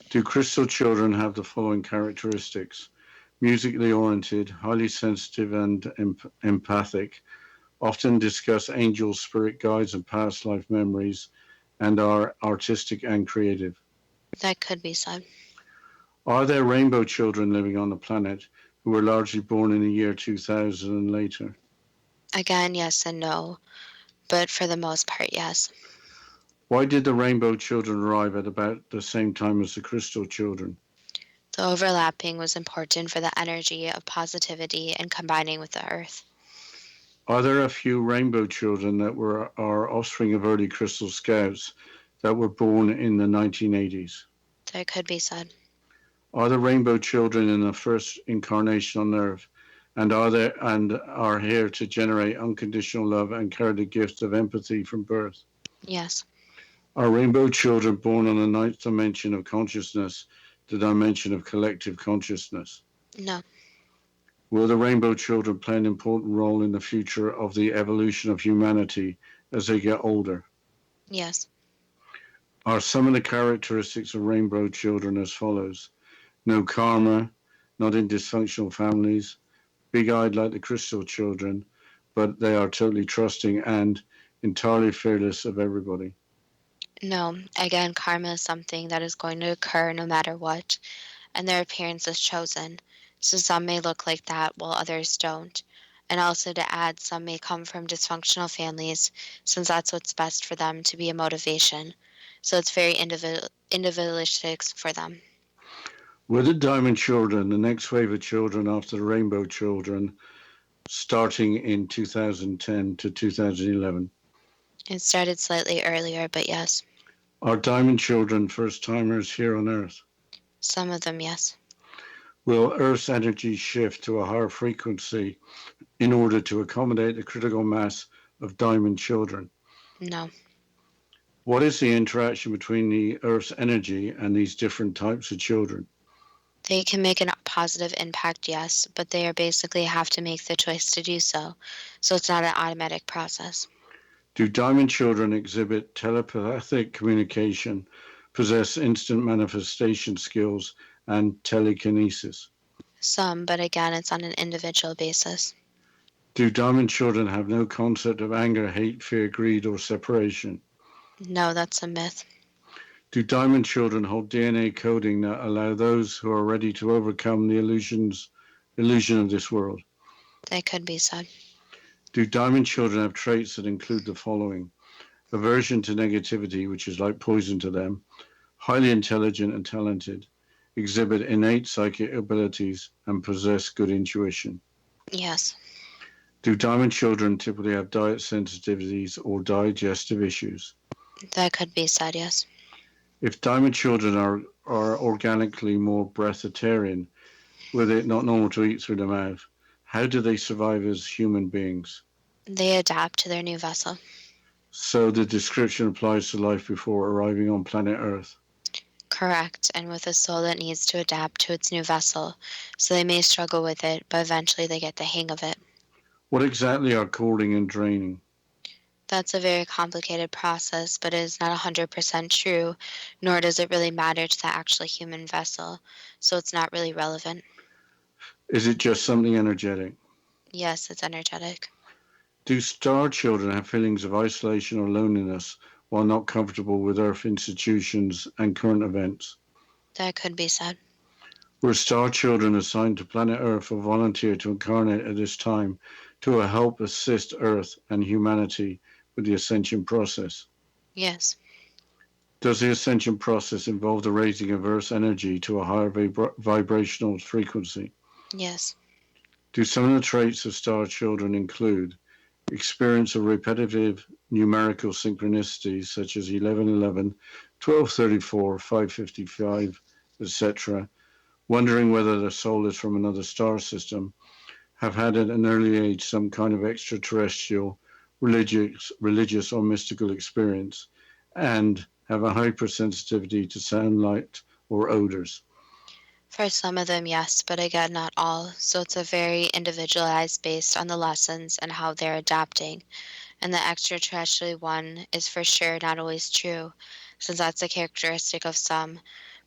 Do crystal children have the following characteristics? Musically oriented, highly sensitive and empathic, often discuss angels, spirit guides, and past life memories, and are artistic and creative? That could be said. Are there rainbow children living on the planet who were largely born in the year 2000 and later? Again, yes and no, but for the most part, yes. Why did the rainbow children arrive at about the same time as the crystal children? The overlapping was important for the energy of positivity and combining with the earth. Are there a few rainbow children that were our offspring of early crystal scouts that were born in the 1980s? That could be said. Are the rainbow children in the first incarnation on earth and are here to generate unconditional love and carry the gift of empathy from birth? Yes. Are rainbow children born on the ninth dimension of consciousness, the dimension of collective consciousness? No. Will the rainbow children play an important role in the future of the evolution of humanity as they get older? Yes. Are some of the characteristics of rainbow children as follows? No karma, not in dysfunctional families, big-eyed like the crystal children, but they are totally trusting and entirely fearless of everybody? No. Again, karma is something that is going to occur no matter what, and their appearance is chosen. So some may look like that while others don't. And also to add, some may come from dysfunctional families, since that's what's best for them to be a motivation. So it's very individualistic for them. Were the diamond children the next wave of children after the rainbow children, starting in 2010 to 2011? It started slightly earlier, but yes. Are diamond children first-timers here on Earth? Some of them, yes. Will Earth's energy shift to a higher frequency in order to accommodate the critical mass of diamond children? No. What is the interaction between the Earth's energy and these different types of children? They can make a positive impact, yes, but they are basically have to make the choice to do so. So it's not an automatic process. Do diamond children exhibit telepathic communication, possess instant manifestation skills, and telekinesis? Some, but again, it's on an individual basis. Do diamond children have no concept of anger, hate, fear, greed, or separation? No, that's a myth. Do diamond children hold DNA coding that allow those who are ready to overcome the illusion of this world? That could be said. Do diamond children have traits that include the following: aversion to negativity, which is like poison to them, highly intelligent and talented, exhibit innate psychic abilities, and possess good intuition? Yes. Do diamond children typically have diet sensitivities or digestive issues? That could be said, yes. If diamond children are organically more breatharian, with it not normal to eat through the mouth, how do they survive as human beings? They adapt to their new vessel. So the description applies to life before arriving on planet Earth. Correct, and with a soul that needs to adapt to its new vessel, so they may struggle with it, but eventually they get the hang of it. What exactly are cooling and draining? That's a very complicated process, but it is not 100% true, nor does it really matter to the actual human vessel, so it's not really relevant. Is it just something energetic? Yes, it's energetic. Do star children have feelings of isolation or loneliness while not comfortable with Earth institutions and current events? That could be said. Were star children assigned to planet Earth or volunteer to incarnate at this time to help assist Earth and humanity with the ascension process? Yes. Does the ascension process involve the raising of Earth's energy to a higher vibrational frequency? Yes. Do some of the traits of star children include experience of repetitive numerical synchronicities such as 1111, 1234, 555, etc., wondering whether the soul is from another star system, have had at an early age some kind of extraterrestrial, religious or mystical experience, and have a hypersensitivity to sound, light, or odors? For some of them, yes, but again, not all. So it's a very individualized based on the lessons and how they're adapting. And the extraterrestrial one is for sure not always true, since that's a characteristic of some.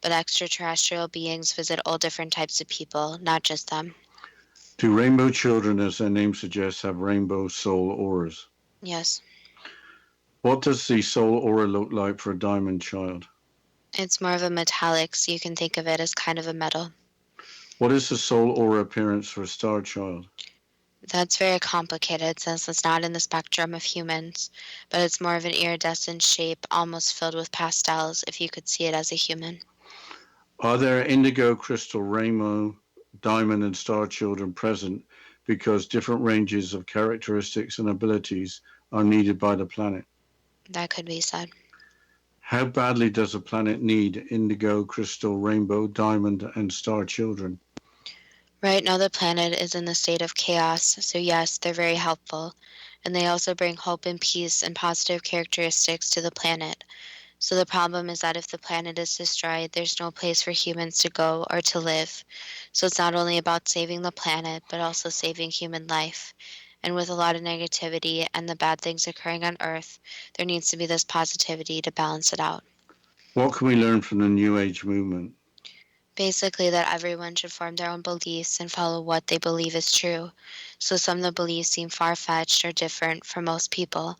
But extraterrestrial beings visit all different types of people, not just them. Do rainbow children, as their name suggests, have rainbow soul auras? Yes. What does the soul aura look like for a diamond child? It's more of a metallic, so you can think of it as kind of a metal. What is the soul aura appearance for a star child? That's very complicated since it's not in the spectrum of humans, but it's more of an iridescent shape, almost filled with pastels, if you could see it as a human. Are there indigo, crystal, rainbow, diamond, and star children present because different ranges of characteristics and abilities are needed by the planet? That could be said. How badly does a planet need indigo, crystal, rainbow, diamond, and star children? Right now, the planet is in the state of chaos, so yes, they're very helpful. And they also bring hope and peace and positive characteristics to the planet. So the problem is that if the planet is destroyed, there's no place for humans to go or to live. So it's not only about saving the planet, but also saving human life. And with a lot of negativity and the bad things occurring on Earth, there needs to be this positivity to balance it out. What can we learn from the New Age movement? Basically, that everyone should form their own beliefs and follow what they believe is true. So some of the beliefs seem far-fetched or different for most people,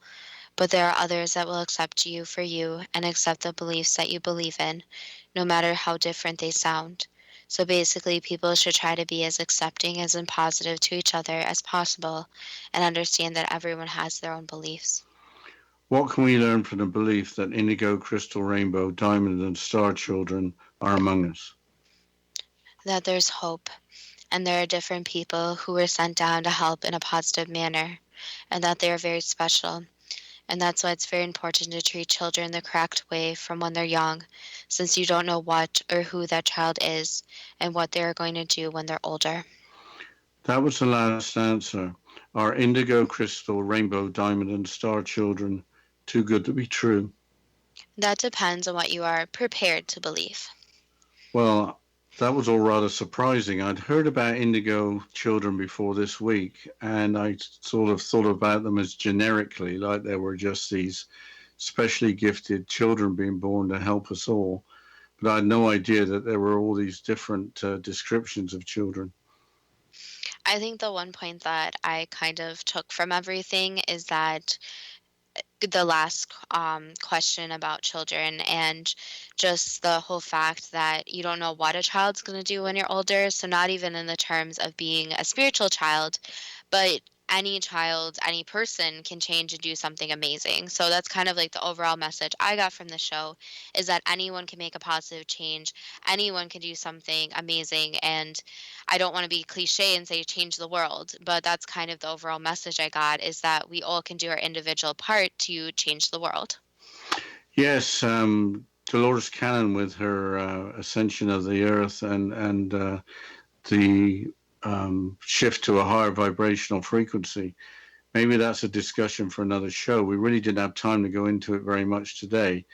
but there are others that will accept you for you and accept the beliefs that you believe in, no matter how different they sound. So basically, people should try to be as accepting as and positive to each other as possible and understand that everyone has their own beliefs. What can we learn from the belief that indigo, crystal, rainbow, diamond, and star children are among us? That there's hope, and there are different people who were sent down to help in a positive manner, and that they are very special. And that's why it's very important to treat children the correct way from when they're young, since you don't know what or who that child is and what they are going to do when they're older. That was the last answer. Are indigo, crystal, rainbow, diamond, and star children too good to be true? That depends on what you are prepared to believe. Well, that was all rather surprising. I'd heard about indigo children before this week, and I sort of thought about them as generically, like they were just these specially gifted children being born to help us all. But I had no idea that there were all these different descriptions of children. I think the one point that I kind of took from everything is that the last question about children and just the whole fact that you don't know what a child's going to do when you're older. So, not even in the terms of being a spiritual child, but any child, any person can change and do something amazing. So, that's kind of like the overall message I got from the show is that anyone can make a positive change, anyone can do something amazing. And I don't want to be cliche and say change the world, but that's kind of the overall message I got is that we all can do our individual part to change the world. Yes, Dolores Cannon with her ascension of the earth and the shift to a higher vibrational frequency. Maybe that's a discussion for another show. We really didn't have time to go into it very much today,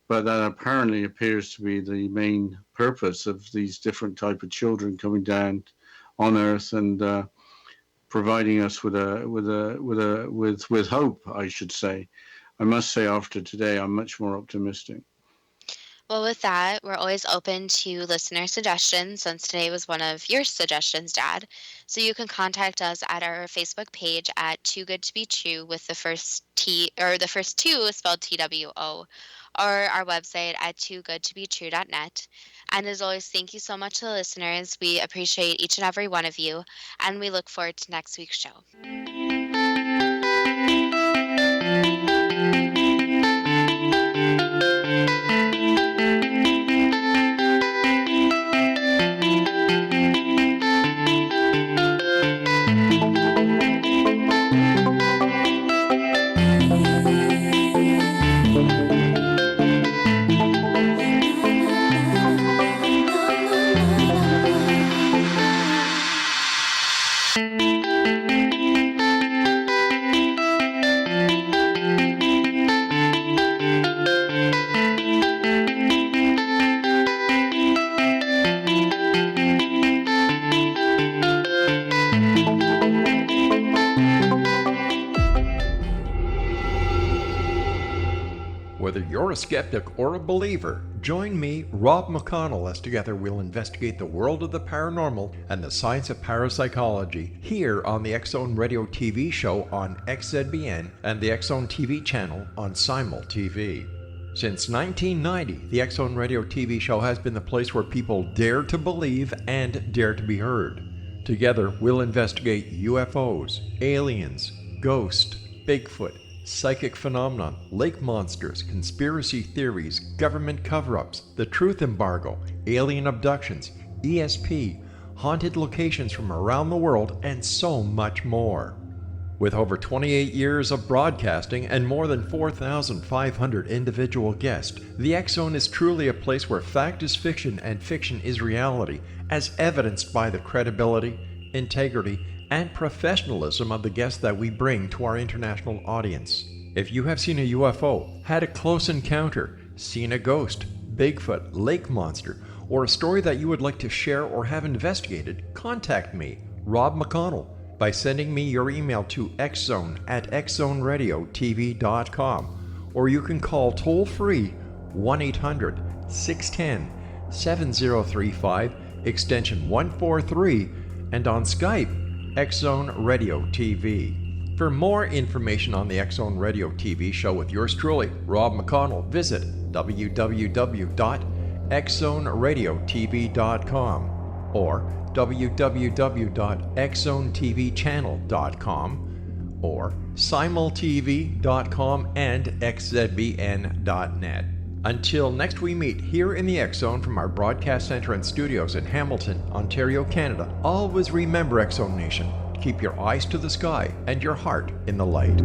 but that apparently appears to be the main purpose of these different type of children coming down on Earth and providing us with hope, I should say. I must say, after today, I'm much more optimistic. Well, with that, we're always open to listener suggestions since today was one of your suggestions, Dad. So you can contact us at our Facebook page at Too Good to Be True with the first T or the first two spelled TWO, or our website at toogoodtobetrue.net. And as always, thank you so much to the listeners. We appreciate each and every one of you, and we look forward to next week's show. Whether you're a skeptic or a believer, join me, Rob McConnell, as together we'll investigate the world of the paranormal and the science of parapsychology here on the X-Zone Radio TV show on XZBN and the X-Zone TV channel on Simul TV. Since 1990, the X-Zone Radio TV show has been the place where people dare to believe and dare to be heard. Together, we'll investigate UFOs, aliens, ghosts, Bigfoot, psychic phenomenon, lake monsters, conspiracy theories, government cover-ups, the truth embargo, alien abductions, ESP, haunted locations from around the world, and so much more. With over 28 years of broadcasting and more than 4,500 individual guests, the X-Zone is truly a place where fact is fiction and fiction is reality, as evidenced by the credibility, integrity, and professionalism of the guests that we bring to our international audience. If you have seen a UFO, had a close encounter, seen a ghost, Bigfoot, lake monster, or a story that you would like to share or have investigated, contact me, Rob McConnell, by sending me your email to xzone@xzoneradiotv.com, or you can call toll-free 1-800-610-7035, extension 143, and on Skype, X-Zone Radio TV. For more information on the X-Zone Radio TV show with yours truly, Rob McConnell, visit www.xzoneradiotv.com or www.xzonetvchannel.com or simultv.com and xzbn.net. Until next we meet here in the X-Zone from our broadcast center and studios in Hamilton, Ontario, Canada, always remember, X-Zone Nation, keep your eyes to the sky and your heart in the light.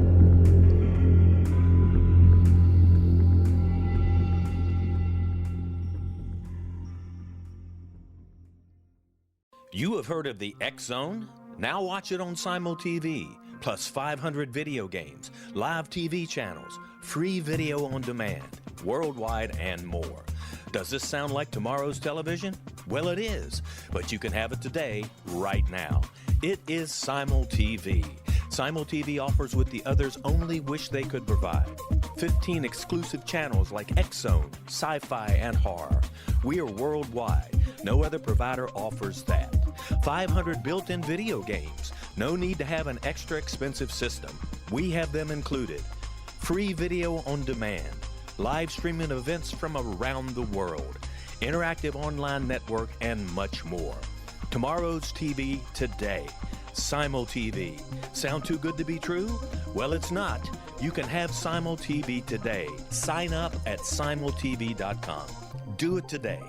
You have heard of the X Zone? Now watch it on Simul TV, plus 500 video games, live TV channels, free video on demand, worldwide, and more. Does this sound like tomorrow's television? Well, it is, but you can have it today, right now. It is Simul TV. Simul TV offers what the others only wish they could provide. 15 exclusive channels like X Zone, sci-fi, and horror. We are worldwide. No other provider offers that. 500 built-in video games. No need to have an extra expensive system. We have them included. Free video on demand. Live streaming events from around the world. Interactive online network, and much more. Tomorrow's TV today. Simul TV. Sound too good to be true? Well, it's not. You can have Simul TV today. Sign up at simultv.com. Do it today.